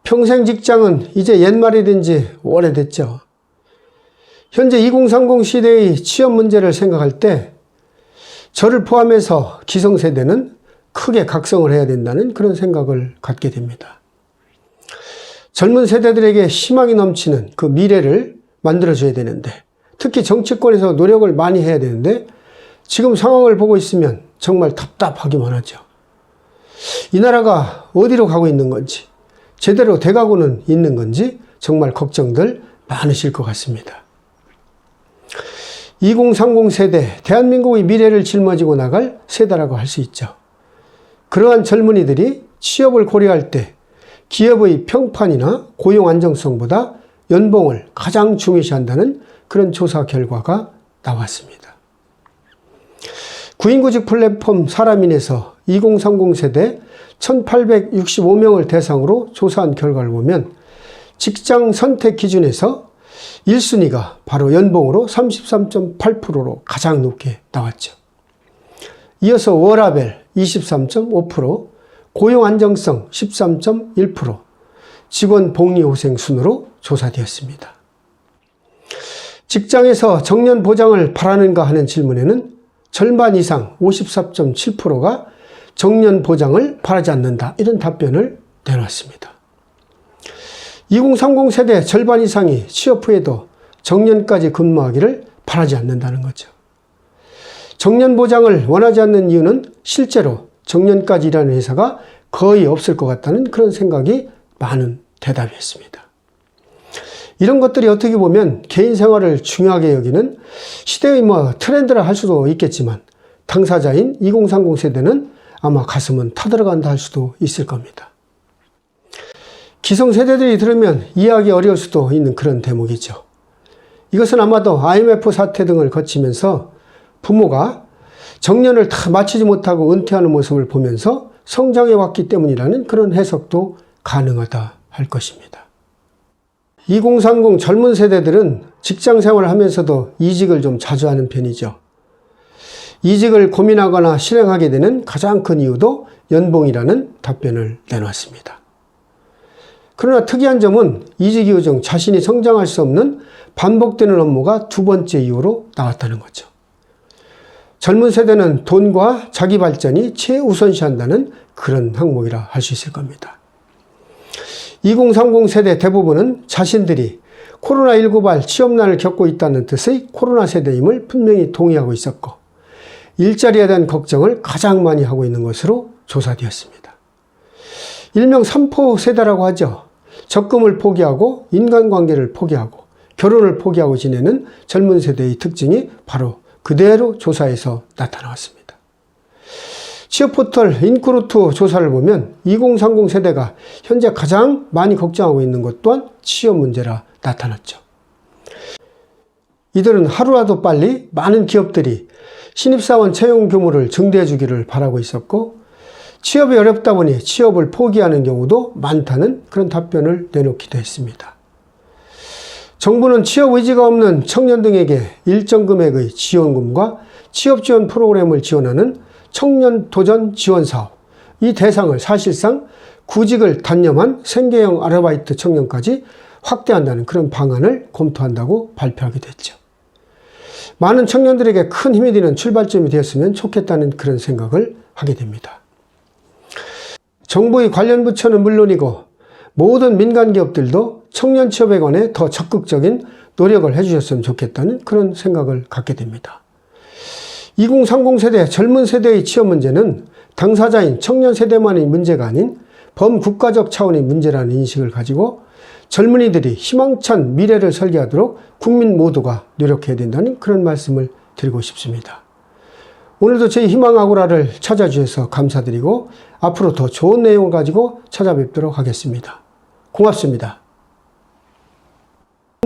평생 직장은 이제 옛말이 된 지 오래됐죠. 현재 2030 시대의 취업 문제를 생각할 때 저를 포함해서 기성세대는 크게 각성을 해야 된다는 그런 생각을 갖게 됩니다. 젊은 세대들에게 희망이 넘치는 그 미래를 만들어줘야 되는데, 특히 정치권에서 노력을 많이 해야 되는데 지금 상황을 보고 있으면 정말 답답하기만 하죠. 이 나라가 어디로 가고 있는 건지, 제대로 돼가고는 있는 건지 정말 걱정들 많으실 것 같습니다. 2030 세대, 대한민국의 미래를 짊어지고 나갈 세대라고 할 수 있죠. 그러한 젊은이들이 취업을 고려할 때 기업의 평판이나 고용 안정성보다 연봉을 가장 중요시한다는 그런 조사 결과가 나왔습니다. 구인구직 플랫폼 사람인에서 2030 세대 1865명을 대상으로 조사한 결과를 보면 직장 선택 기준에서 1순위가 바로 연봉으로 33.8%로 가장 높게 나왔죠. 이어서 워라밸 23.5%, 고용 안정성 13.1%, 직원 복리후생 순으로 조사되었습니다. 직장에서 정년 보장을 바라는가 하는 질문에는 절반 이상 54.7%가 정년 보장을 바라지 않는다, 이런 답변을 내놨습니다. 2030 세대 절반 이상이 취업 후에도 정년까지 근무하기를 바라지 않는다는 거죠. 정년 보장을 원하지 않는 이유는 실제로 정년까지 일하는 회사가 거의 없을 것 같다는 그런 생각이 많은 대답이었습니다. 이런 것들이 어떻게 보면 개인 생활을 중요하게 여기는 시대의 트렌드라 할 수도 있겠지만, 당사자인 2030 세대는 아마 가슴은 타들어간다 할 수도 있을 겁니다. 기성세대들이 들으면 이해하기 어려울 수도 있는 그런 대목이죠. 이것은 아마도 IMF 사태 등을 거치면서 부모가 정년을 다 마치지 못하고 은퇴하는 모습을 보면서 성장해 왔기 때문이라는 그런 해석도 가능하다 할 것입니다. 2030 젊은 세대들은 직장 생활을 하면서도 이직을 좀 자주 하는 편이죠. 이직을 고민하거나 실행하게 되는 가장 큰 이유도 연봉이라는 답변을 내놨습니다. 그러나 특이한 점은 이직 이유 중 자신이 성장할 수 없는 반복되는 업무가 두 번째 이유로 나왔다는 거죠. 젊은 세대는 돈과 자기 발전이 최우선시한다는 그런 항목이라 할 수 있을 겁니다. 2030 세대 대부분은 자신들이 코로나19발 취업난을 겪고 있다는 뜻의 코로나 세대임을 분명히 동의하고 있었고, 일자리에 대한 걱정을 가장 많이 하고 있는 것으로 조사되었습니다. 일명 3포 세대라고 하죠. 적금을 포기하고 인간관계를 포기하고 결혼을 포기하고 지내는 젊은 세대의 특징이 바로 그대로 조사에서 나타나왔습니다. 취업포털 인크루트 조사를 보면 2030 세대가 현재 가장 많이 걱정하고 있는 것 또한 취업 문제라 나타났죠. 이들은 하루라도 빨리 많은 기업들이 신입사원 채용 규모를 증대해 주기를 바라고 있었고, 취업이 어렵다 보니 취업을 포기하는 경우도 많다는 그런 답변을 내놓기도 했습니다. 정부는 취업 의지가 없는 청년 등에게 일정 금액의 지원금과 취업 지원 프로그램을 지원하는 청년 도전 지원 사업, 이 대상을 사실상 구직을 단념한 생계형 아르바이트 청년까지 확대한다는 그런 방안을 검토한다고 발표하기도 했죠. 많은 청년들에게 큰 힘이 되는 출발점이 되었으면 좋겠다는 그런 생각을 하게 됩니다. 정부의 관련 부처는 물론이고 모든 민간 기업들도 청년 취업에 관해 더 적극적인 노력을 해주셨으면 좋겠다는 그런 생각을 갖게 됩니다. 2030 세대 젊은 세대의 취업 문제는 당사자인 청년 세대만의 문제가 아닌 범국가적 차원의 문제라는 인식을 가지고 젊은이들이 희망찬 미래를 설계하도록 국민 모두가 노력해야 된다는 그런 말씀을 드리고 싶습니다. 오늘도 저희 희망아고라를 찾아주셔서 감사드리고 앞으로 더 좋은 내용을 가지고 찾아뵙도록 하겠습니다. 고맙습니다.